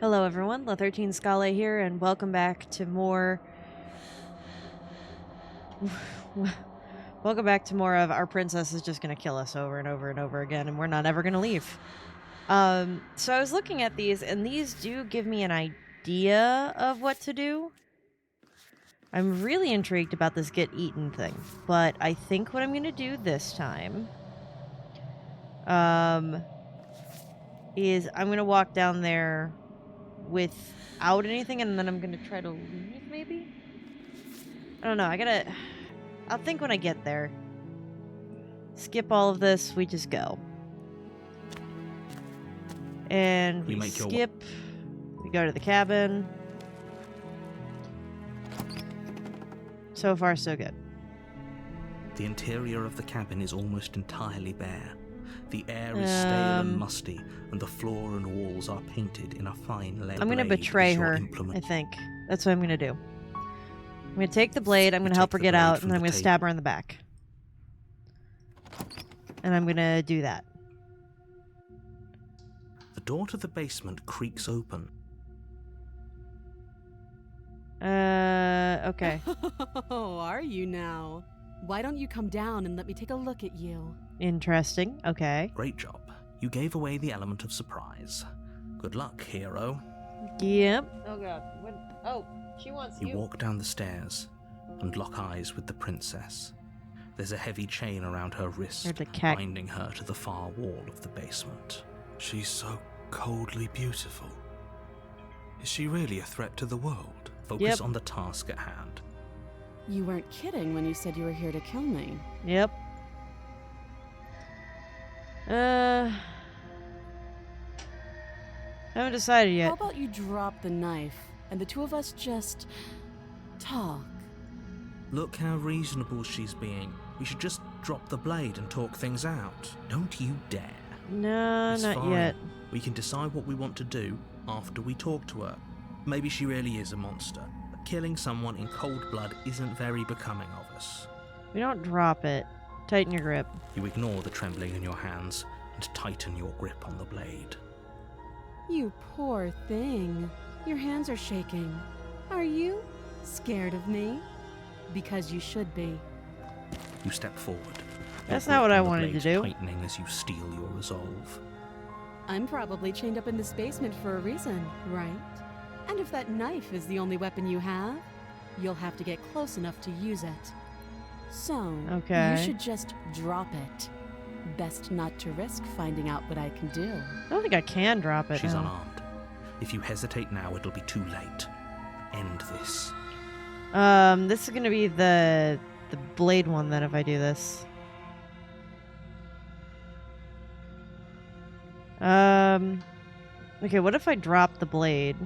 Hello everyone, La13 Scala here, and welcome back to more... welcome back to more of Our Princess is Just Gonna Kill Us over and over and over again, and we're not ever gonna leave. So I was looking at these, and these do give me an idea of what to do. I'm really intrigued about this get eaten thing, but I think what I'm gonna do this time, is I'm gonna walk down there without anything, and then I'm gonna try to leave, maybe? I don't know, I'll think when I get there. Skip all of this, we just go. And we skip, we go to the cabin. So far, so good. The interior of the cabin is almost entirely bare. The air is stale and musty, and the floor and walls are painted in a fine lead. I'm gonna betray her, I think. That's what I'm gonna do. I'm gonna take the blade, I'm gonna help her get out, and then I'm gonna stab her in the back. And I'm gonna do that. The door to the basement creaks open. Okay. Oh, are you now? Why don't you come down and let me take a look at you? Interesting, okay. Great job. You gave away the element of surprise. Good luck, hero. Yep. Oh god. What? Oh, she wants you. You walk down the stairs and lock eyes with the princess. There's a heavy chain around her wrist, binding her to the far wall of the basement. She's so coldly beautiful. Is she really a threat to the world? Focus on the task at hand. You weren't kidding when you said you were here to kill me. Yep. I haven't decided yet. How about you drop the knife and the two of us just talk? Look how reasonable she's being. We should just drop the blade and talk things out. Don't you dare. No, it's not fine. yet. We can decide what we want to do after we talk to her. Maybe she really is a monster, but killing someone in cold blood isn't very becoming of us. We don't drop it. Tighten your grip. You ignore the trembling in your hands and tighten your grip on the blade. You poor thing. Your hands are shaking. Are you scared of me? Because you should be. You step forward. That's not what I wanted to do. Tightening as you steel your resolve. I'm probably chained up in this basement for a reason, right? And if that knife is the only weapon you have, you'll have to get close enough to use it. So, you should just drop it. Best not to risk finding out what I can do. I don't think I can drop it. She's unarmed. If you hesitate now, it'll be too late. End this. This is gonna be the blade one then if I do this. Okay, what if I drop the blade?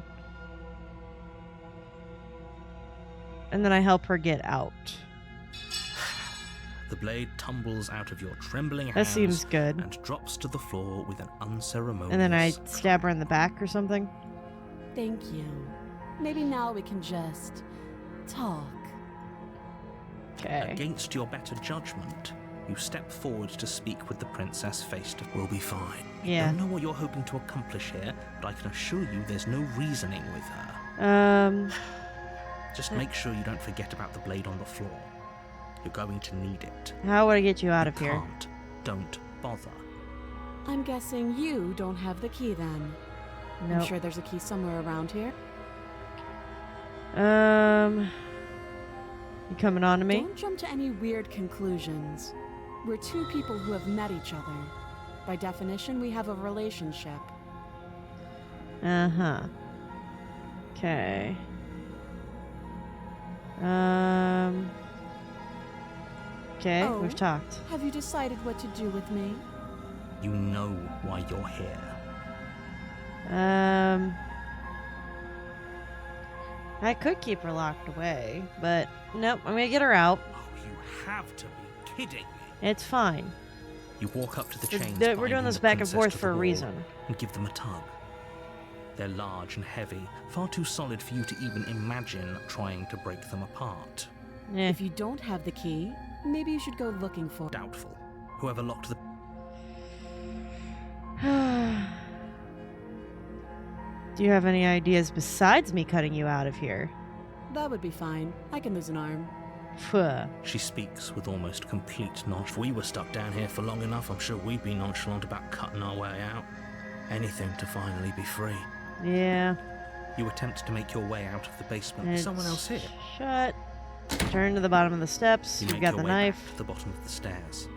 And then I help her get out. The blade tumbles out of your trembling hands. That seems good. And drops to the floor with an unceremonious... And then I stab her in the back or something? Thank you. Maybe now we can just talk. Okay. Against your better judgment, you step forward to speak with the princess face to face. We'll be fine. Yeah. I don't know what you're hoping to accomplish here, but I can assure you there's no reasoning with her. Just make sure you don't forget about the blade on the floor. You're going to need it. How would I get you out of here? Can't. Don't bother. I'm guessing you don't have the key then. Nope. I'm sure there's a key somewhere around here. You coming on to me? Don't jump to any weird conclusions. We're two people who have met each other. By definition, we have a relationship. Uh-huh. Okay. Okay, Oh, we've talked. Have you decided what to do with me? You know why you're here. I could keep her locked away, but nope, I'm gonna get her out. Oh, you have to be kidding me. It's fine. You walk up to the chains. We're doing this back and forth for a reason. And give them a tug. They're large and heavy, far too solid for you to even imagine trying to break them apart. If you don't have the key, maybe you should go looking for it. Doubtful. Whoever locked the... Do you have any ideas besides me cutting you out of here? That would be fine. I can lose an arm. Phew. She speaks with almost complete nonchalance. If we were stuck down here for long enough, I'm sure we'd be nonchalant about cutting our way out. Anything to finally be free. Yeah. You attempt to make your way out of the basement. Is someone else here? Shut. Turn to the bottom of the steps. You We've make got your the way knife. back to the bottom of the stairs.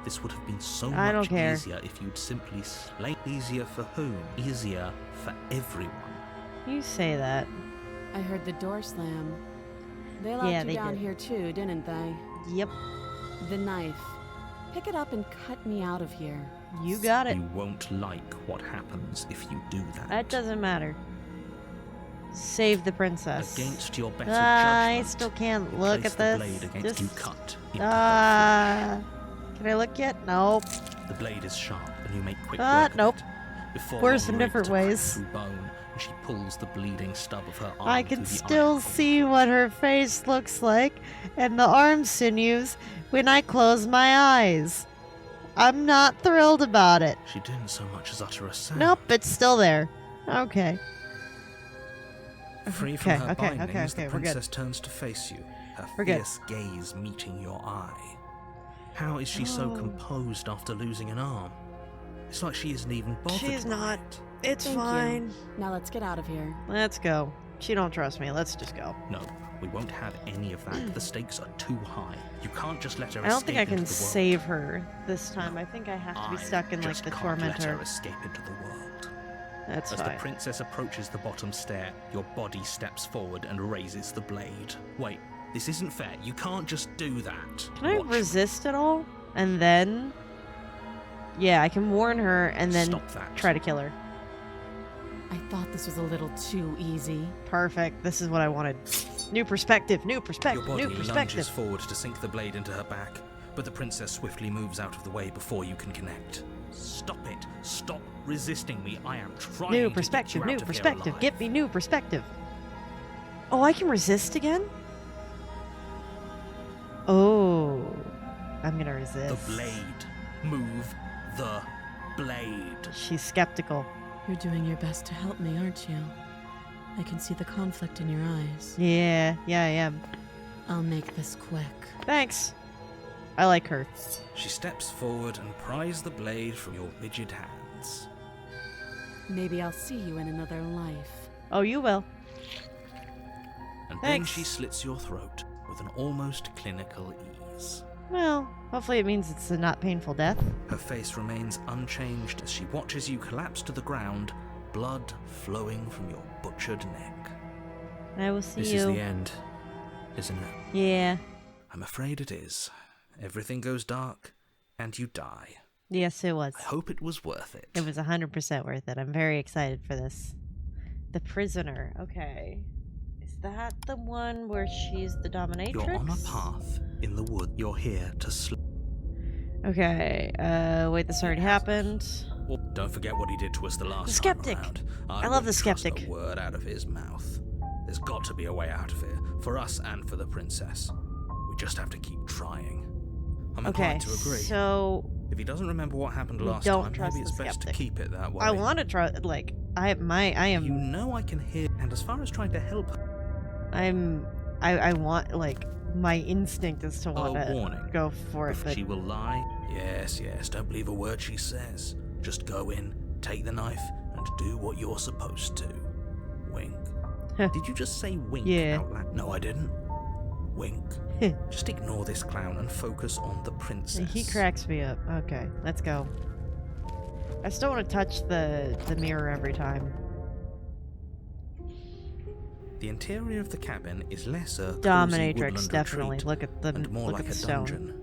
This would have been so I don't much care. easier if you'd simply slay. Easier for whom? Easier for everyone. You say that. I heard the door slam. They locked Yeah, you they down did. here too, didn't they? Yep. The knife. Pick it up and cut me out of here. You got it. You won't like what happens if you do that. That doesn't matter. Save the princess. Against your better I judgment, still can't you look place at the this. blade against you cut into Can I look yet? Nope. her flesh. The blade is sharp, and you make quick Ah, work of nope. it. Before Worse long, in you're different able to crack ways. through bone, and she pulls the bleeding stub of her arm I can through the still iron see bolt. what her face looks like and the arm sinews when I close my eyes. I'm not thrilled about it. She didn't so much as utter a sound. Nope, it's still there. Okay. Free from her okay, bindings, okay, the we're good. princess turns to face you, her We're good. fierce gaze meeting your eye. How is she so Oh. composed after losing an arm? It's like she isn't even bothered. She's by not. it. It's Thank you. fine. Now let's get out of here. Let's go. She don't trust me. Let's just go. No, we won't have any of that. The stakes are too high. You can't just let her I don't think I escape can into the world. save her this time. I think I have to be I stuck in like just the can't let her tormentor. escape into the world. That's As fine. the princess approaches the bottom stair, your body steps forward and raises the blade. Wait, this isn't fair. You can't just do that. Can I Watch me. resist at all? And then... Yeah, I can warn her and then Stop that. try to kill her. I thought this was a little too easy. Perfect. This is what I wanted. New perspective, new Your perspective, body new perspective. lunges forward to sink the blade into her back, but the princess swiftly moves out of the way before you can connect. Stop it. Stop resisting me. I am trying New to get perspective, you out new of here perspective. alive. Get me new perspective. Oh, I can resist again? Oh. I'm gonna resist. The blade. Move the blade. She's skeptical. You're doing your best to help me, aren't you? I can see the conflict in your eyes. Yeah, I am. I'll make this quick. Thanks. I like her. She steps forward and pries the blade from your rigid hands. Maybe I'll see you in another life. Oh, you will. And Thanks. then she slits your throat with an almost clinical ease. Well, hopefully it means it's a not painful death. Her face remains unchanged as she watches you collapse to the ground, blood flowing from your butchered neck. I will see This you. is the end, isn't it? Yeah. I'm afraid it is. Everything goes dark, and you die. Yes, it was. I hope it was worth it. It was 100% worth it. I'm very excited for this. The prisoner. Okay. Is that the one where she's the dominatrix? You're on a path in the wood. You're here to sleep. Okay. Wait, this already happened. Don't forget what he did to us the last The skeptic. time around. I love the wouldn't trust skeptic. a word out of his mouth. There's got to be a way out of here, for us and for the princess. We just have to keep trying. I'm Okay, inclined to agree. so If he doesn't remember what happened we last don't time, trust maybe it's the best to skeptic. keep it that way. I want to try. Like, I am. You know I can hear, and as far as trying to help her, I want, like, my instinct is to want to warning. go for it, If but she will lie, yes, don't believe a word she says. Just go in, take the knife, and do what you're supposed to. Wink. Did you just say wink Yeah. out loud? No, I didn't. Wink. Just ignore this clown and focus on the princess. he cracks me up. Okay, let's go. I still want to touch the mirror every time. The interior of the cabin is less a cozy Dominatrix, woodland definitely. retreat Look at the and more look like at the a stone. dungeon.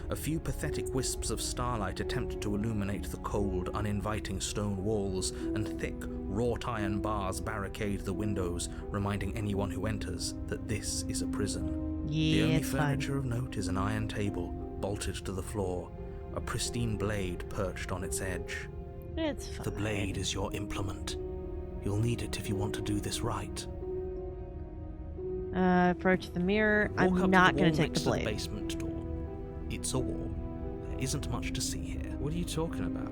A few pathetic wisps of starlight attempt to illuminate the cold, uninviting stone walls, and thick, wrought iron bars barricade the windows, reminding anyone who enters that this is a prison. Yeah, The only it's fine. furniture of note is an iron table, bolted to the floor, a pristine blade perched on its edge. It's fine. The blade is your implement. You'll need it if you want to do this right. Approach the mirror. Walk I'm up not to the going wall to take next the to blade. the basement door. It's a wall. There isn't much to see here. What are you talking about?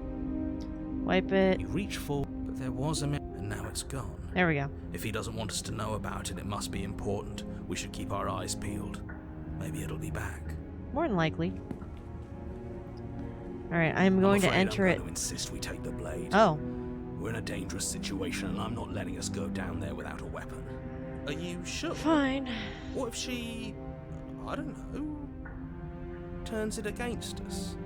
Wipe it. You reach forward, but there was a mirror, and now it's gone. There we go. If he doesn't want us to know about it, it must be important. We should keep our eyes peeled. Maybe it'll be back. More than likely. Alright, I'm going to enter it. I'm going to insist we take the blade. Oh. We're in a dangerous situation, and I'm not letting us go down there without a weapon. Are you sure? Fine. What if she... I don't know... turns it against us?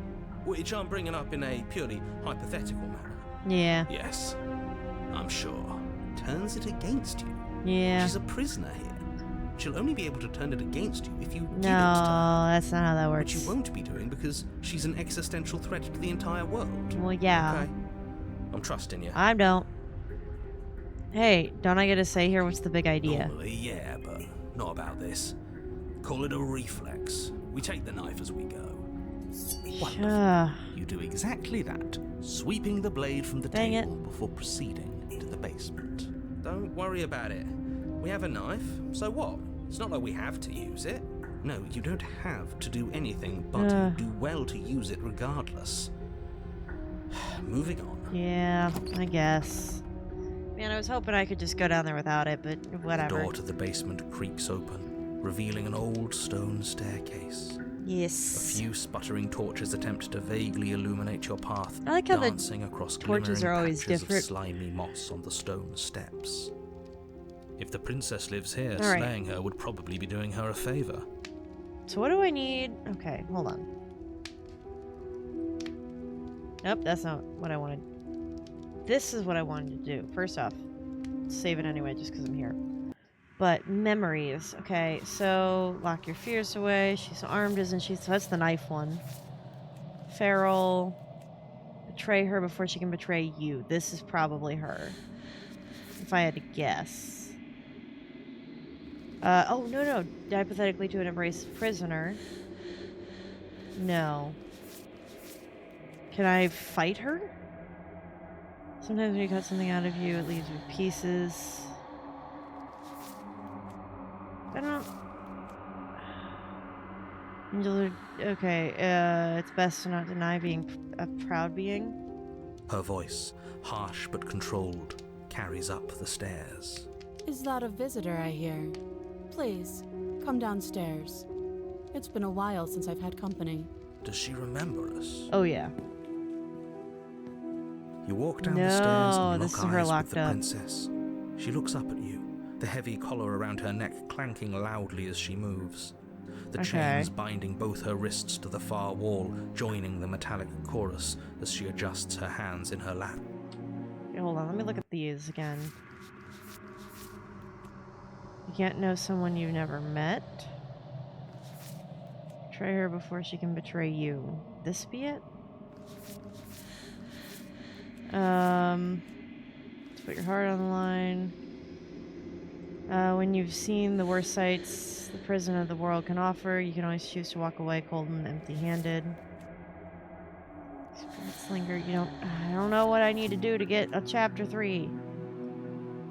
Which I'm bringing up in a purely hypothetical manner. Yeah. Yes, I'm sure. Turns it against you. Yeah. She's a prisoner here. She'll only be able to turn it against you if you give it to No, her. that's not how that works. Which you won't be doing because she's an existential threat to the entire world. Well, yeah. Okay. I'm trusting you. I don't. Hey, don't I get to say here what's the big idea? Normally, yeah, but not about this. Call it a reflex. We take the knife as we go. Wonderful. You do exactly that, sweeping the blade from the table before proceeding to the basement. Don't worry about it. We have a knife, so what? It's not like we have to use it. No, you don't have to do anything, but you do well to use it regardless. Moving on. Yeah, I guess. Man, I was hoping I could just go down there without it, but whatever. The door to the basement creaks open, revealing an old stone staircase. Yes. A few sputtering torches attempt to vaguely illuminate your path, I like how the dancing across torches are always patches different. of slimy moss on the stone steps. If the princess lives here, All right. slaying her would probably be doing her a favor. So what do I need? Okay, hold on. Nope, that's not what I wanted. This is what I wanted to do. First off, save it anyway just because I'm here. But memories. Okay, so lock your fears away. She's armed, isn't she? So that's the knife one. Feral. Betray her before she can betray you. This is probably her. If I had to guess. Oh, no. Hypothetically to an embraced prisoner. No. Can I fight her? Sometimes when you cut something out of you, it leaves you pieces. I don't... Okay, it's best to not deny being a proud being. Her voice, harsh but controlled, carries up the stairs. Is that a visitor I hear? Please, come downstairs. It's been a while since I've had company. Does she remember us? Oh, yeah. You walk down the stairs and this lock is her eyes with locked the up. princess. She looks up at you, the heavy collar around her neck clanking loudly as she moves. The chains binding both her wrists to the far wall, joining the metallic chorus as she adjusts her hands in her lap. Okay, hold on, let me look at these again. You can't know someone you've never met. Betray her before she can betray you. This be it? Let's put your heart on the line. When you've seen the worst sights the prison of the world can offer, you can always choose to walk away cold and empty-handed. Spirits linger. I don't know what I need to do to get a chapter 3.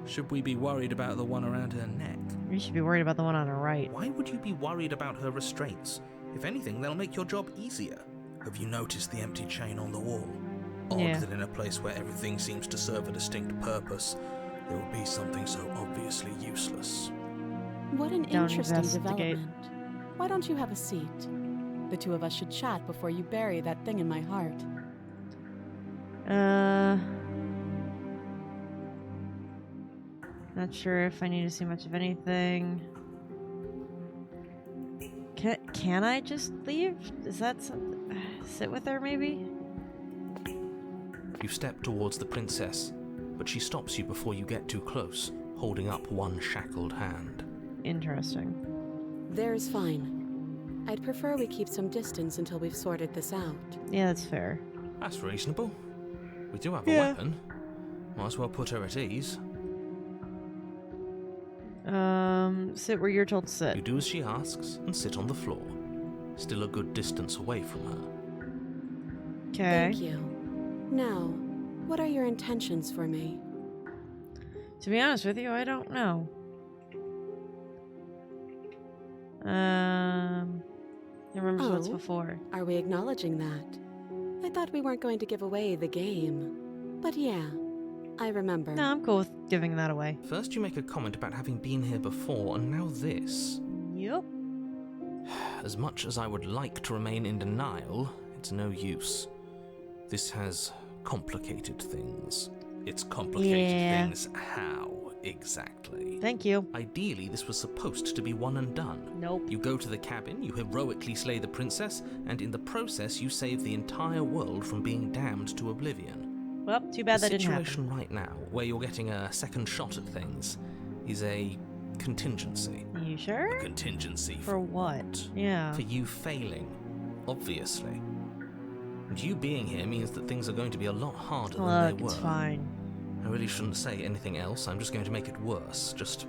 Should we be worried about the one around her neck? You should be worried about the one on her right. Why would you be worried about her restraints? If anything, they'll make your job easier. Have you noticed the empty chain on the wall? Odd that in a place where everything seems to serve a distinct purpose, there will be something so obviously useless. What an Don't interesting investigate. development. Why don't you have a seat? The two of us should chat before you bury that thing in my heart. Not sure if I need to see much of anything. Can I just leave? Is that something? Sit with her, maybe? You step towards the princess, but she stops you before you get too close, holding up one shackled hand. Interesting. There's fine. I'd prefer we keep some distance until we've sorted this out. Yeah, that's fair. That's reasonable. We do have a weapon. Might as well put her at ease. Sit where you're told to You sit. do as she asks and sit on the floor, still a good distance away from her. Okay. Thank you. Now, what are your intentions for me? To be honest with you, I don't know. It remembers what's before. Are we acknowledging that? I thought we weren't going to give away the game. But yeah, I remember. No, I'm cool with giving that away. First you make a comment about having been here before, and now this. Yep. As much as I would like to remain in denial, it's no use. This has complicated things. It's complicated things how, exactly? Thank you. Ideally, this was supposed to be one and done. Nope. You go to the cabin, you heroically slay the princess, and in the process you save the entire world from being damned to oblivion. Well, too bad that didn't happen. The situation right now, where you're getting a second shot at things, is a contingency. You sure? A contingency For what? Yeah. For you failing, obviously. And you being here means that things are going to be a lot harder than they were. It's fine. I really shouldn't say anything else, I'm just going to make it worse. Just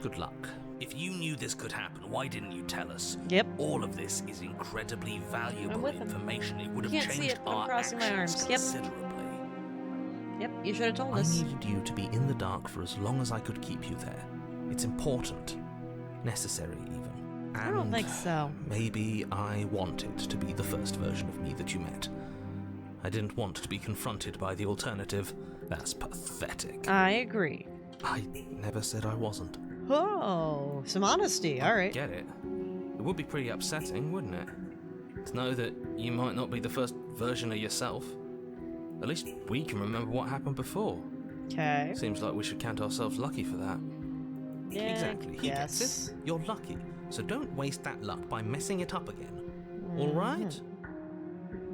good luck. If you knew this could happen, why didn't you tell us? Yep. All of this is incredibly valuable information. It would have You can't see changed it, but I'm our crossing my actions arms. Yep. considerably. Yep, you should have told I us. needed you to be in the dark for as long as I could keep you there. It's important. Necessary, even. I don't think so. Maybe I wanted to be the first version of me that you met. I didn't want to be confronted by the alternative. That's pathetic. I agree. I never said I wasn't. Oh, some honesty. All right. Get it? It would be pretty upsetting, wouldn't it? To know that you might not be the first version of yourself. At least we can remember what happened before. Okay. Seems like we should count ourselves lucky for that. Yeah, Exactly. He gets it. You're lucky. So don't waste that luck by messing it up again. All right?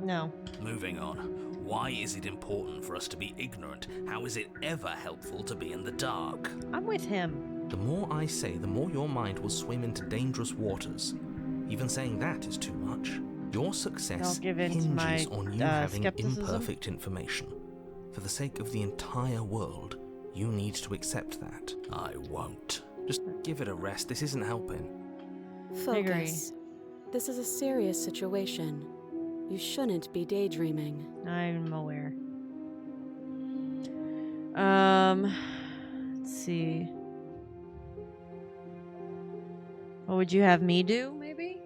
No. Moving on. Why is it important for us to be ignorant? How is it ever helpful to be in the dark? I'm with him. The more I say, the more your mind will swim into dangerous waters. Even saying that is too much. Your success Don't give in to hinges my, on you having skepticism. imperfect information. For the sake of the entire world, you need to accept that. I won't. Just give it a rest. This isn't helping. Focus. This is a serious situation. You shouldn't be daydreaming. I'm aware. Let's see. What would you have me do, maybe?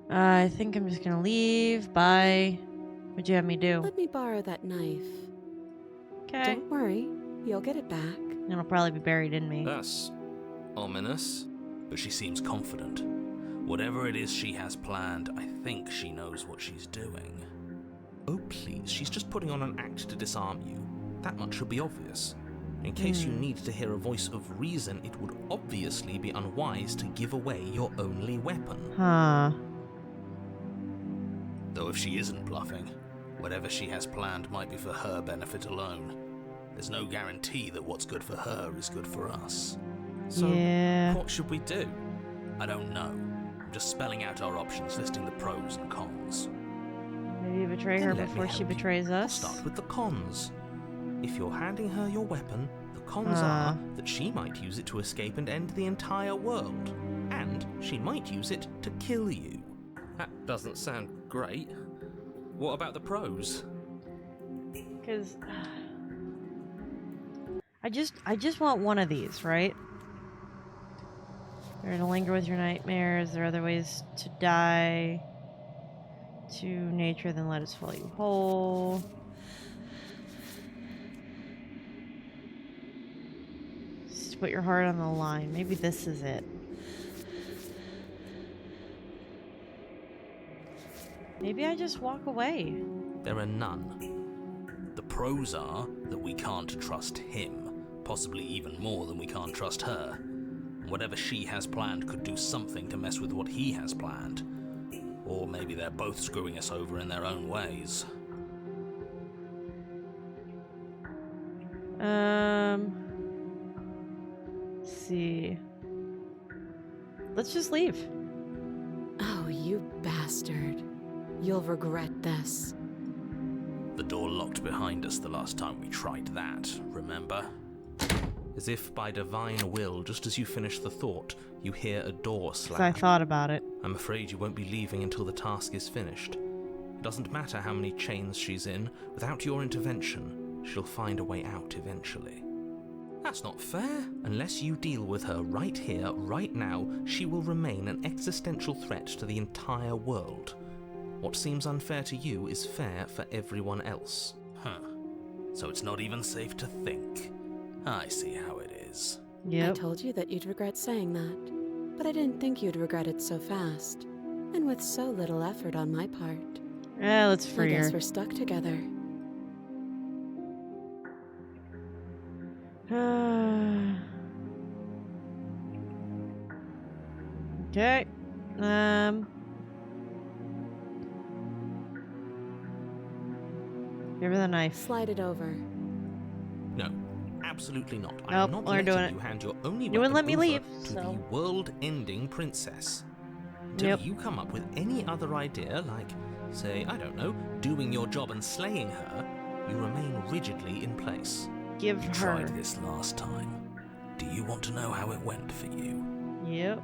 I think I'm just gonna leave. Bye. What'd you have me do? Let me borrow that knife. Okay. Don't worry, you'll get it back. It'll probably be buried in me. That's ominous. But she seems confident. Whatever it is she has planned, I think she knows what she's doing. Oh please, she's just putting on an act to disarm you. That much should be obvious. In case you need to hear a voice of reason, it would obviously be unwise to give away your only weapon. Huh. Though if she isn't bluffing, whatever she has planned might be for her benefit alone. There's no guarantee that what's good for her is good for us. So, Yeah. what should we do? I don't know. I'm just spelling out our options, listing the pros and cons. Maybe betray her Then let me before she help you. betrays I'll us. start with the cons. If you're handing her your weapon, the cons are that she might use it to escape and end the entire world. And she might use it to kill you. That doesn't sound great. What about the pros? Because I just want one of these, right? They're to linger with your nightmares. There are other ways to die. To nature, then let it swallow you whole. Just put your heart on the line. Maybe this is it. Maybe I just walk away. There are none. The pros are that we can't trust him, possibly even more than we can't trust her. Whatever she has planned could do something to mess with what he has planned. Or maybe they're both screwing us over in their own ways. Let's see. Let's just leave. Oh, you bastard. You'll regret this. The door locked behind us the last time we tried that, remember? As if by divine will, just as you finish the thought, you hear a door 'Cause slam. I thought about it. I'm afraid you won't be leaving until the task is finished. It doesn't matter how many chains she's in, without your intervention, she'll find a way out eventually. That's not fair. Unless you deal with her right here, right now, she will remain an existential threat to the entire world. What seems unfair to you is fair for everyone else. Huh. so it's not even safe to think. I see how it is. I Yep. told you that you'd regret saying that, but I didn't think you'd regret it so fast, and with so little effort on my part. Yeah, let's I free guess her. we're stuck together. Okay. Give her the knife. Slide it over. No, absolutely not. I Nope, am not we're letting doing it. you hand your only You weapon wouldn't let me over leave, to so- the world-ending princess. Until Yep. you come up with any other idea, like, say, I don't know, doing your job and slaying her, you remain rigidly in place. Give You her. tried this last time. Do you want to know how it went for you? Yep.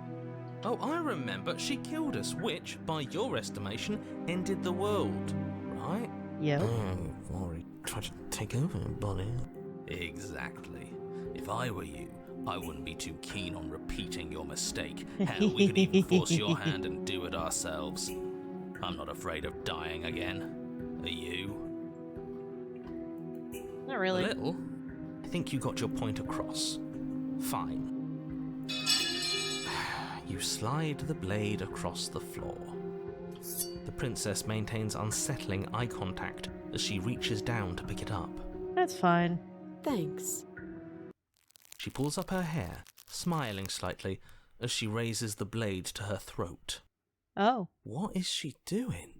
Oh, I remember. She killed us, which, by your estimation, ended the world, right? Yep. You've already tried to take over, buddy. Exactly. If I were you, I wouldn't be too keen on repeating your mistake. Hell, we could even force your hand and do it ourselves. I'm not afraid of dying again. Are you? Not really. A little. I think you got your point across. Fine. You slide the blade across the floor. The princess maintains unsettling eye contact as she reaches down to pick it up. That's fine. Thanks. She pulls up her hair, smiling slightly as she raises the blade to her throat. Oh. What is she doing?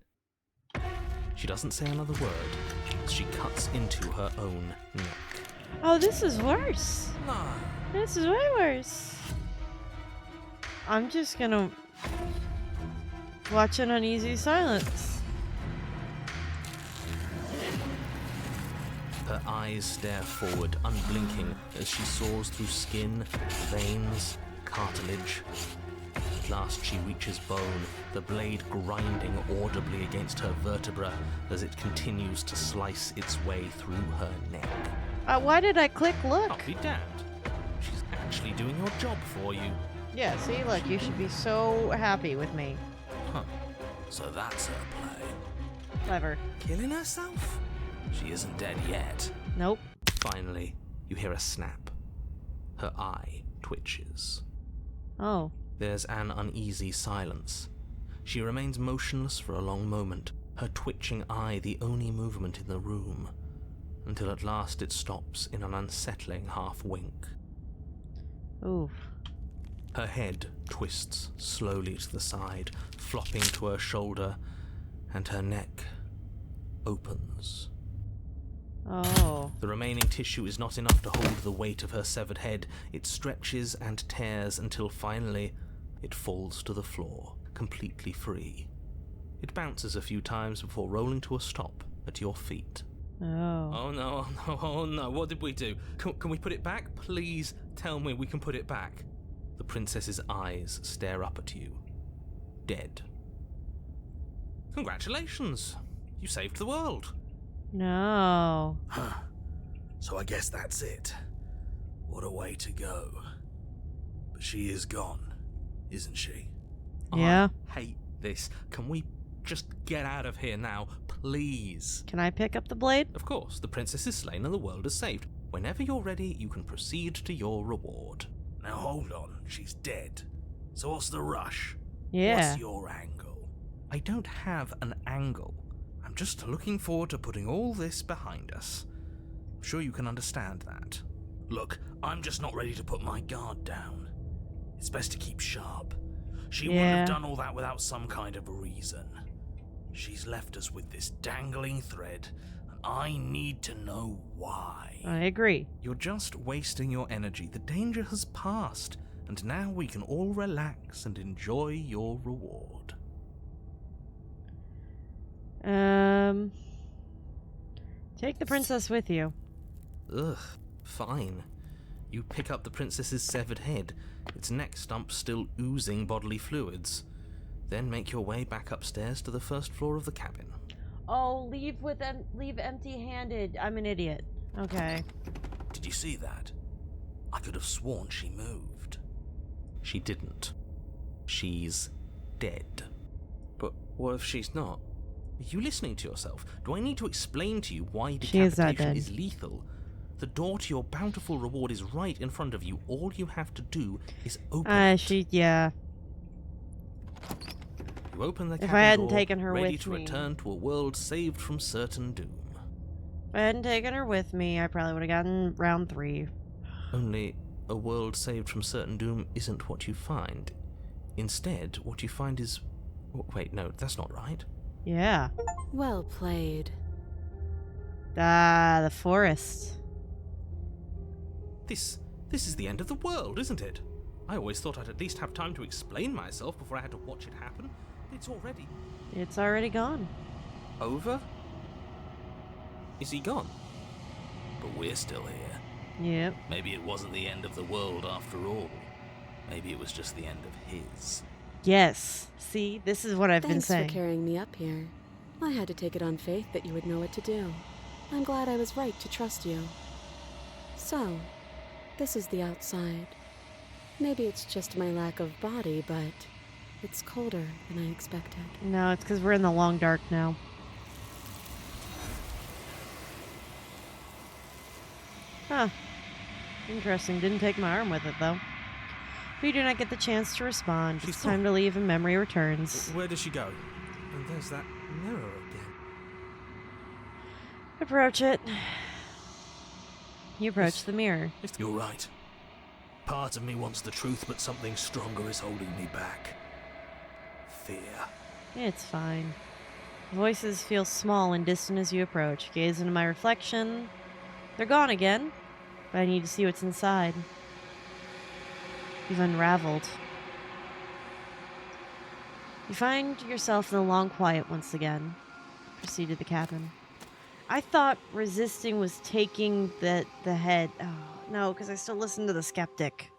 She doesn't say another word as she cuts into her own neck. Oh, this is worse. No. This is way worse. I'm just gonna watch an uneasy silence. Her eyes stare forward, unblinking, as she saws through skin, veins, cartilage. At last she reaches bone, the blade grinding audibly against her vertebra as it continues to slice its way through her neck. Why did I click look? I'll be damned. She's actually doing your job for you. Yeah, see, look, you should be so happy with me. Huh. So that's her play. Clever. Killing herself? She isn't dead yet. Nope. Finally, you hear a snap. Her eye twitches. Oh. There's an uneasy silence. She remains motionless for a long moment, her twitching eye the only movement in the room, until at last it stops in an unsettling half-wink. Oof. Her head twists slowly to the side, flopping to her shoulder, and her neck opens. Oh. The remaining tissue is not enough to hold the weight of her severed head. It stretches and tears until finally it falls to the floor, completely free. It bounces a few times before rolling to a stop at your feet. Oh. Oh no, oh no, oh no, what did we do? Can we put it back? Please tell me we can put it back. The princess's eyes stare up at you. Dead. Congratulations! You saved the world. No. Huh. So I guess that's it. What a way to go. But she is gone, isn't she? Yeah. I hate this. Can we just get out of here now, please? Can I pick up the blade? Of course, the princess is slain and the world is saved. Whenever you're ready, you can proceed to your reward. Now hold on, she's dead. So what's the rush? Yeah. What's your angle? I don't have an angle. I'm just looking forward to putting all this behind us. I'm sure you can understand that. Look, I'm just not ready to put my guard down. It's best to keep sharp. She wouldn't have done all that without some kind of reason. She's left us with this dangling thread, and I need to know why. I agree. You're just wasting your energy. The danger has passed, and now we can all relax and enjoy your reward. Take the princess with you. Ugh, fine. You pick up the princess's severed head, its neck stump still oozing bodily fluids. Then make your way back upstairs to the first floor of the cabin. Oh, leave empty-handed. I'm an idiot. Okay. Did you see that? I could have sworn she moved. She didn't. She's dead. But what if she's not? Are you listening to yourself? Do I need to explain to you why She is that decapitation dead. is lethal? The door to your bountiful reward is right in front of you. All you have to do is open it. Yeah. You open the If I cabin hadn't door, taken her ready with to me. return to a world saved from certain doom. If I hadn't taken her with me, I probably would have gotten round 3. Only a world saved from certain doom isn't what you find. Instead, what you find is... Wait, no, that's not right. Yeah. Well played. Ah, the forest. This is the end of the world, isn't it? I always thought I'd at least have time to explain myself before I had to watch it happen. It's already... It's already gone. over? Is he gone? But we're still here. Yep. Maybe it wasn't the end of the world after all. Maybe it was just the end of his. Yes. See, this is what I've been Thanks saying. for carrying me up here. I had to take it on faith that you would know what to do. I'm glad I was right to trust you. So, this is the outside. Maybe it's just my lack of body, but it's colder than I expected. No, it's because we're in the long dark now. Huh. Interesting. Didn't take my arm with it, though. We do not get the chance to respond. She's It's time to leave and memory returns. Where does she go? And there's that mirror again. Approach it. You approach the mirror. You're right. Part of me wants the truth, but something stronger is holding me back. Fear. It's fine. Voices feel small and distant as you approach. Gaze into my reflection. They're gone again, but I need to see what's inside. You've unraveled. You find yourself in the long quiet once again. Proceed to the cabin. I thought resisting was taking the head. Oh, no, because I still listen to the skeptic.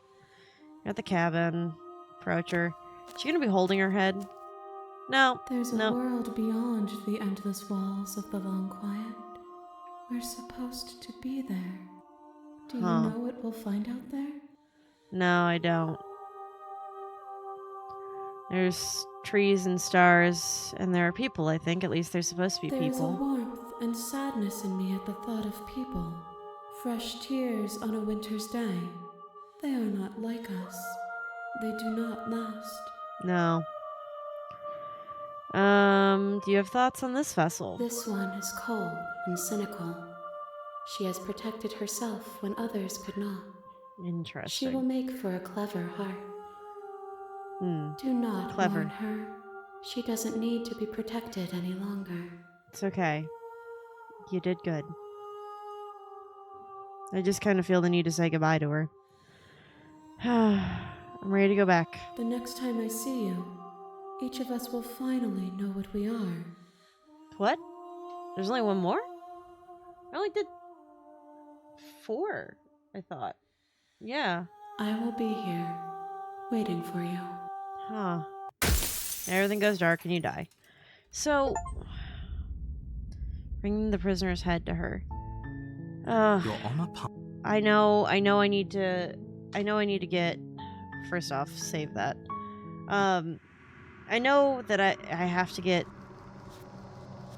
You're at the cabin. Approach her. Is she going to be holding her head? No. There's a no. world beyond the endless walls of the long quiet. We're supposed to be there. Do you know what we'll find out there? No, I don't. There's trees and stars, and there are people, I think. At least there's supposed to be There's a people. warmth and sadness in me at the thought of people. Fresh tears on a winter's day. They are not like us. They do not last. No. Do you have thoughts on this vessel? This one is cold and cynical. She has protected herself when others could not. She Interesting. will make for a clever heart. Do not Clever. mourn her. She doesn't need to be protected any longer. It's okay. You did good. I just kind of feel the need to say goodbye to her. I'm ready to go back. The next time I see you, each of us will finally know what we are. What? There's only one more? I only did 4, I thought. Yeah. I will be here, waiting for you. Huh. Everything goes dark and you die. So, bring the prisoner's head to her. You're on a path. I know I need to get, first off, save that. I know that I have to get,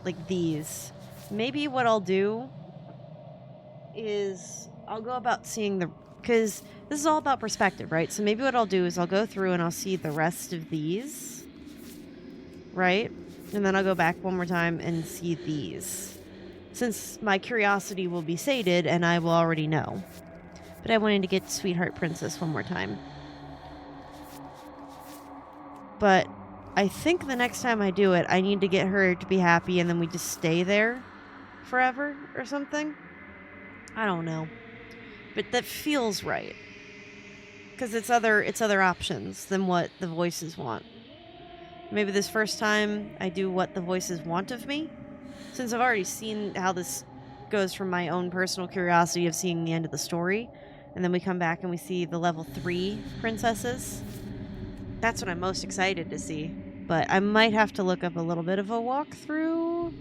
like, these. Maybe what I'll do is I'll go about seeing because this is all about perspective, right? So maybe what I'll do is I'll go through and I'll see the rest of these, right? And then I'll go back one more time and see these. Since my curiosity will be sated and I will already know. But I wanted to get Sweetheart Princess one more time. But I think the next time I do it, I need to get her to be happy and then we just stay there forever or something. I don't know. But that feels right. Because it's other options than what the voices want. Maybe this first time I do what the voices want of me. Since I've already seen how this goes from my own personal curiosity of seeing the end of the story. And then we come back and we see the level 3 princesses. That's what I'm most excited to see. But I might have to look up a little bit of a walkthrough.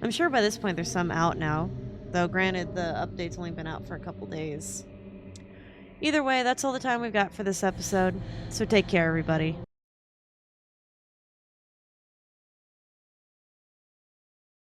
I'm sure by this point there's some out now. Though granted, the update's only been out for a couple days. Either way, that's all the time we've got for this episode. So take care, everybody.